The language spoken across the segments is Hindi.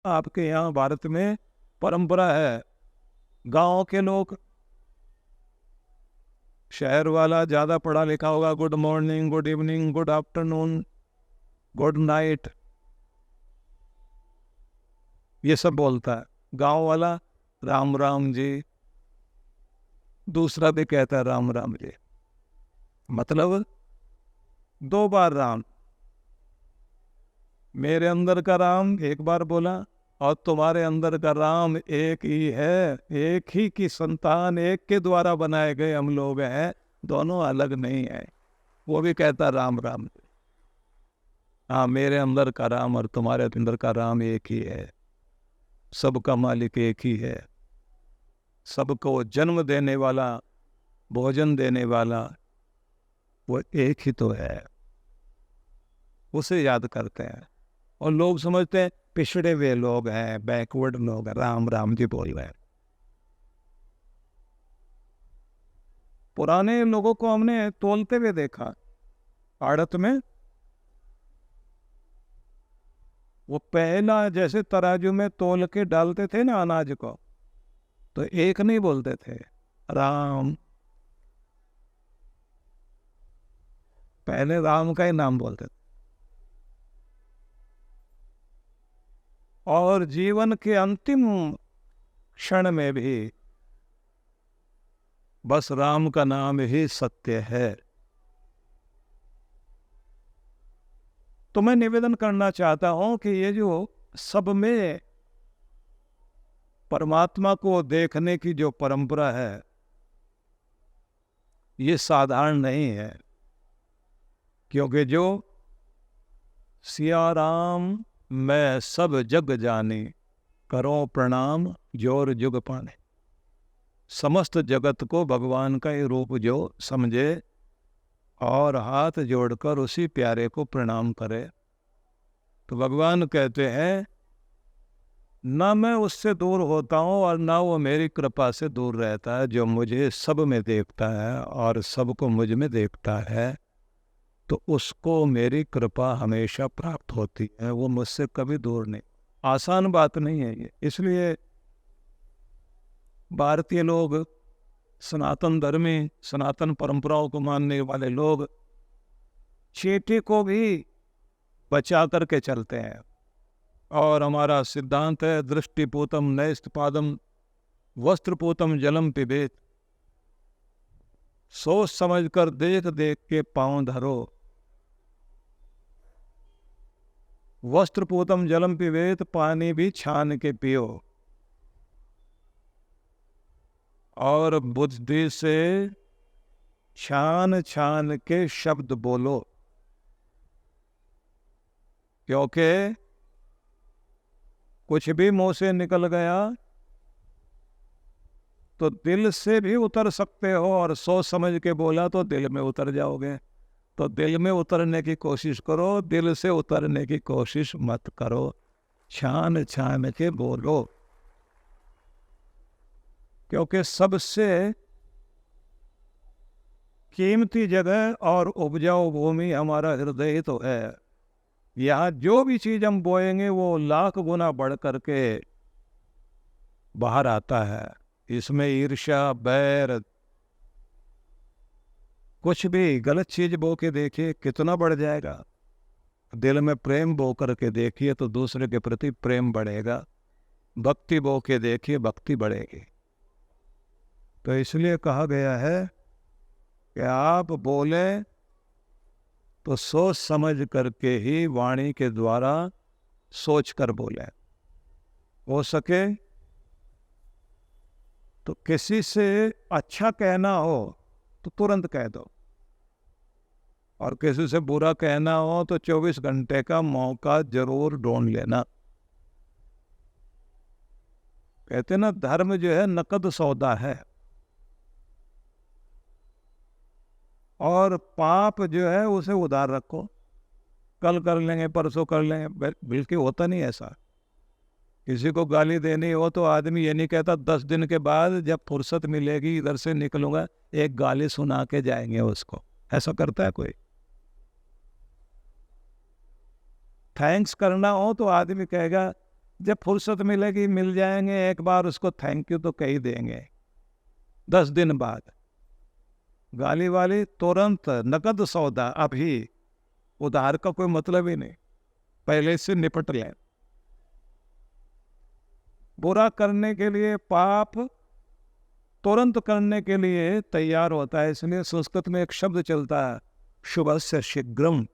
आपके यहाँ भारत में परंपरा है, गांव के लोग, शहर वाला ज्यादा पढ़ा लिखा होगा, good morning, good evening, good afternoon, good night, ये सब बोलता है। गांव वाला राम राम जी, दूसरा भी कहता है राम राम जी, मतलब 2 बार राम। मेरे अंदर का राम एक बार बोला, और तुम्हारे अंदर का राम एक ही है, एक ही की संतान, एक के द्वारा बनाए गए हम लोग हैं, दोनों अलग नहीं है। वो भी कहता राम राम। हाँ, मेरे अंदर का राम और तुम्हारे अंदर का राम एक ही है, सबका मालिक एक ही है, सबको जन्म देने वाला, भोजन देने वाला, वो एक ही तो है। उसे याद करते हैं। और लोग समझते हैं पिछड़े हुए लोग हैं, बैकवर्ड लोग हैं, राम राम जी बोल रहे हैं। पुराने लोगों को हमने तोलते हुए देखा आड़त में, वो पहला जैसे तराजू में तोल के डालते थे ना अनाज को, तो एक नहीं बोलते थे राम, पहले राम का ही नाम बोलते थे। और जीवन के अंतिम क्षण में भी बस राम का नाम ही सत्य है। तो मैं निवेदन करना चाहता हूं कि ये जो सब में परमात्मा को देखने की जो परंपरा है, ये साधारण नहीं है। क्योंकि जो सिया राम मैं सब जग जाने, करो प्रणाम जोर जुग पाने, समस्त जगत को भगवान का ये रूप जो समझे और हाथ जोड़कर उसी प्यारे को प्रणाम करे, तो भगवान कहते हैं ना मैं उससे दूर होता हूँ और ना वो मेरी कृपा से दूर रहता है। जो मुझे सब में देखता है और सबको मुझ में देखता है, तो उसको मेरी कृपा हमेशा प्राप्त होती है, वो मुझसे कभी दूर नहीं। आसान बात नहीं है ये। इसलिए भारतीय लोग, सनातन धर्मी, सनातन परंपराओं को मानने वाले लोग चींटी को भी बचा करके चलते हैं। और हमारा सिद्धांत है दृष्टिपूतम नैष्पादम वस्त्रपूतम जलम पिबेत, सोच समझ कर देख देख के पांव धरो, वस्त्रपूतम जलम पिबेत, पानी भी छान के पियो, और बुद्धि से छान छान के शब्द बोलो। क्योंकि कुछ भी मुंह से निकल गया तो दिल से भी उतर सकते हो, और सोच समझ के बोला तो दिल में उतर जाओगे। तो दिल में उतरने की कोशिश करो, दिल से उतरने की कोशिश मत करो, छान छान के बोलो। क्योंकि सबसे कीमती जगह और उपजाऊ भूमि हमारा हृदय ही तो है। यहाँ जो भी चीज हम बोएंगे वो लाख गुना बढ़ करके बाहर आता है। इसमें ईर्ष्या, बैर, कुछ भी गलत चीज बो के देखिए कितना बढ़ जाएगा। दिल में प्रेम बो करके देखिए तो दूसरे के प्रति प्रेम बढ़ेगा। भक्ति बो के देखिए, भक्ति बढ़ेगी। तो इसलिए कहा गया है कि आप बोले तो सोच समझ करके ही वाणी के द्वारा सोच कर बोले। हो सके तो किसी से अच्छा कहना हो तो तुरंत कह दो, और किसी से बुरा कहना हो तो 24 घंटे का मौका जरूर ढूंढ लेना। कहते ना, धर्म जो है नकद सौदा है, और पाप जो है उसे उधार रखो, कल कर लेंगे, परसों कर लेंगे, बल्कि होता नहीं ऐसा। किसी को गाली देनी हो तो आदमी ये नहीं कहता 10 दिन के बाद जब फुर्सत मिलेगी इधर से निकलूंगा एक गाली सुना के जाएंगे उसको। ऐसा करता है कोई? थैंक्स करना हो तो आदमी कहेगा जब फुर्सत मिलेगी मिल जाएंगे, एक बार उसको थैंक यू तो कह ही देंगे। 10 दिन बाद गाली वाली तुरंत नकद सौदा, अभी उधार का कोई मतलब ही नहीं, पहले से निपट लें। बुरा करने के लिए, पाप तुरंत करने के लिए तैयार होता है। इसलिए संस्कृत में एक शब्द चलता है, शुभस्य शीघ्रम।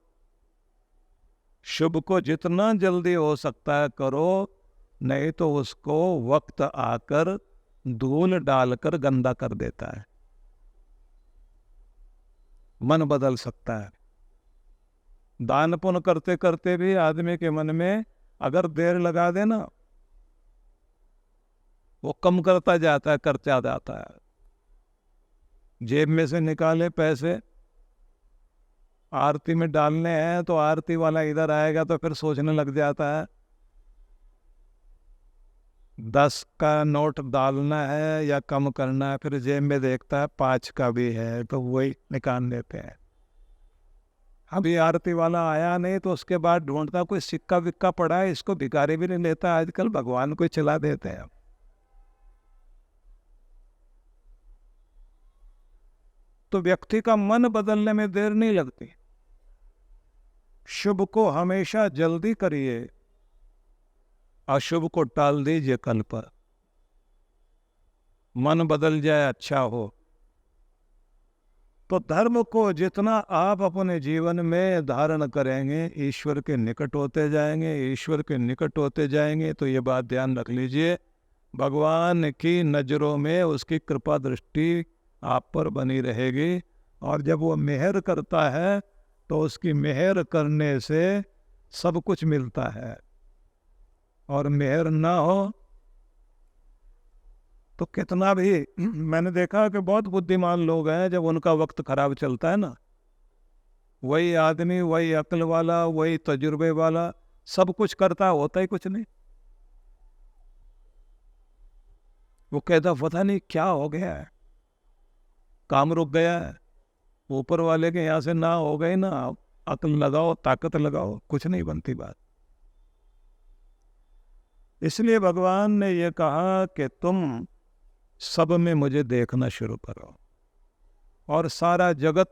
शुभ को जितना जल्दी हो सकता है करो, नहीं तो उसको वक्त आकर धूल डालकर गंदा कर देता है। मन बदल सकता है। दान पुण्य करते करते भी आदमी के मन में अगर देर लगा देना, वो कम करता जाता है, करता जाता है। जेब में से निकाले पैसे, आरती में डालने हैं तो आरती वाला इधर आएगा तो फिर सोचने लग जाता है 10 का नोट डालना है या कम करना है, फिर जेब में देखता है 5 का भी है तो वही निकाल लेते हैं। अभी आरती वाला आया नहीं तो उसके बाद ढूंढता कोई सिक्का विक्का पड़ा है, इसको भिखारी भी नहीं लेता आजकल, भगवान को चला देते हैं। तो व्यक्ति का मन बदलने में देर नहीं लगती। शुभ को हमेशा जल्दी करिए, अशुभ को टाल दीजिए कल पर। मन बदल जाए, अच्छा हो। तो धर्म को जितना आप अपने जीवन में धारण करेंगे, ईश्वर के निकट होते जाएंगे, ईश्वर के निकट होते जाएंगे। तो ये बात ध्यान रख लीजिए, भगवान की नज़रों में उसकी कृपा दृष्टि आप पर बनी रहेगी। और जब वो मेहर करता है तो उसकी मेहर करने से सब कुछ मिलता है, और मेहर ना हो तो कितना भी मैंने देखा कि बहुत बुद्धिमान लोग हैं, जब उनका वक्त खराब चलता है ना, वही आदमी, वही अक्ल वाला, वही तजुर्बे वाला सब कुछ करता, होता ही कुछ नहीं। वो कहता पता नहीं क्या हो गया है, काम रुक गया है, ऊपर वाले के यहाँ से ना हो गई ना, अक्ल लगाओ, ताकत लगाओ, कुछ नहीं बनती बात। इसलिए भगवान ने ये कहा कि तुम सब में मुझे देखना शुरू करो, और सारा जगत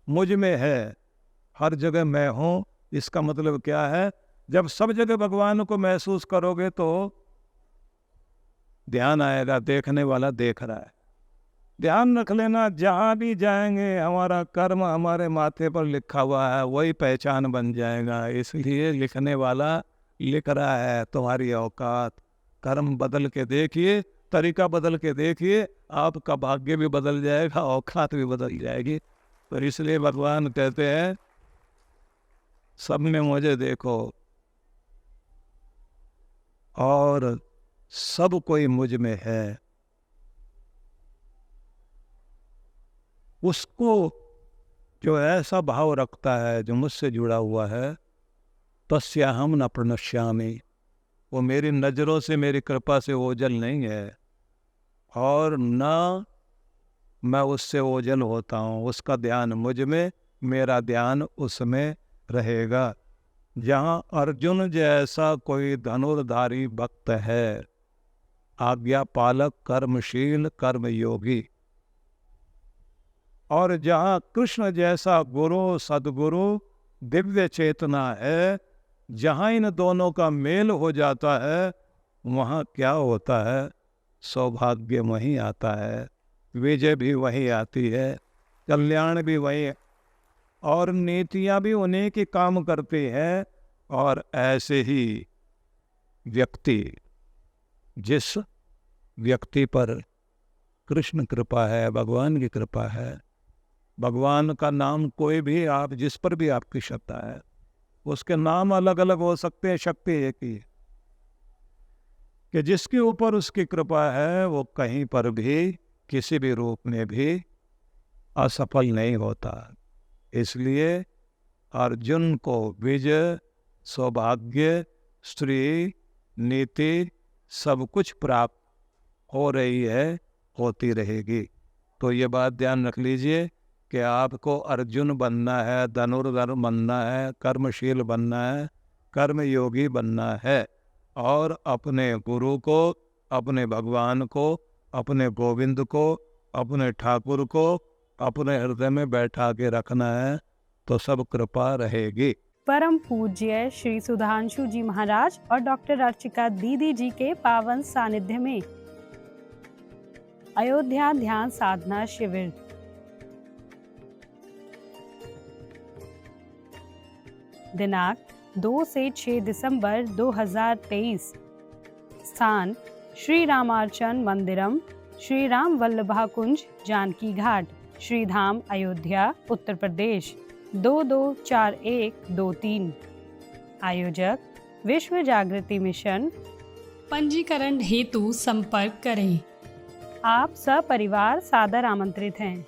मुझ में है, हर जगह मैं हूँ। इसका मतलब क्या है, जब सब जगह भगवान को महसूस करोगे तो ध्यान आएगा, देखने वाला देख रहा है। ध्यान रख लेना, जहाँ भी जाएंगे हमारा कर्म हमारे माथे पर लिखा हुआ है, वही पहचान बन जाएगा। इसलिए लिखने वाला लिख रहा है तुम्हारी औकात। कर्म बदल के देखिए, तरीका बदल के देखिए, आपका भाग्य भी बदल जाएगा, औकात भी बदल जाएगी। तो इसलिए भगवान कहते हैं सब में मुझे देखो, और सब कोई मुझ में है। उसको जो ऐसा भाव रखता है, जो मुझसे जुड़ा हुआ है, तस्याहम न प्रणश्यामि, वो मेरी नज़रों से, मेरी कृपा से ओझल नहीं है, और न मैं उससे ओझल होता हूँ। उसका ध्यान मुझ में, मेरा ध्यान उसमें रहेगा। जहाँ अर्जुन जैसा कोई धनुर्धारी भक्त है, आज्ञा पालक, कर्मशील, कर्मयोगी, और जहाँ कृष्ण जैसा गुरु, सदगुरु, दिव्य चेतना है, जहाँ इन दोनों का मेल हो जाता है, वहाँ क्या होता है, सौभाग्य वहीं आता है, विजय भी वहीं आती है, कल्याण भी वहीं, और नीतियाँ भी उन्हीं की काम करती हैं। और ऐसे ही व्यक्ति, जिस व्यक्ति पर कृष्ण कृपा है, भगवान की कृपा है, भगवान का नाम कोई भी, आप जिस पर भी आपकी श्रद्धा है, उसके नाम अलग अलग हो सकते हैं, शक्ति एक ही है, कि जिसके ऊपर उसकी कृपा है वो कहीं पर भी, किसी भी रूप में भी असफल नहीं होता। इसलिए अर्जुन को विजय, सौभाग्य, श्री, नीति सब कुछ प्राप्त हो रही है, होती रहेगी। तो ये बात ध्यान रख लीजिए कि आपको अर्जुन बनना है, धनुर्धर बनना है, कर्मशील बनना है, कर्मयोगी बनना है, और अपने गुरु को, अपने भगवान को, अपने गोविंद को, अपने ठाकुर को अपने हृदय में बैठा के रखना है, तो सब कृपा रहेगी। परम पूज्य श्री सुधांशु जी महाराज और डॉक्टर अर्चिका दीदी जी के पावन सानिध्य में अयोध्या ध्यान साधना शिविर। दिनांक 2 से 6 दिसंबर 2023। स्थान श्री रामार्चन मंदिरम, श्री राम वल्लभा कुंज, जानकी घाट, श्रीधाम, अयोध्या, उत्तर प्रदेश 224123। आयोजक विश्व जागृति मिशन। पंजीकरण हेतु संपर्क करें। आप सपरिवार सादर आमंत्रित हैं।